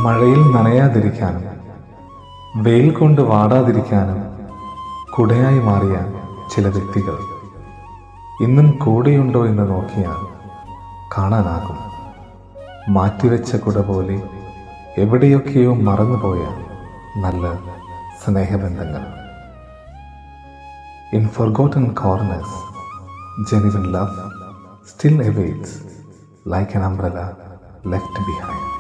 മഴയിൽ നനയാതിരിക്കാനും വെയിൽ കൊണ്ട് വാടാതിരിക്കാനും കുടയായി മാറിയ ചില വ്യക്തികൾ ഇന്നും കൂടെയുണ്ടോ എന്ന് നോക്കിയാൽ കാണാനാകും. മാറ്റിവെച്ച കുട പോലെ എവിടെയൊക്കെയോ മറന്നുപോയ നല്ല സ്നേഹബന്ധങ്ങൾ. In forgotten corners, genuine love still awaits like an umbrella left behind.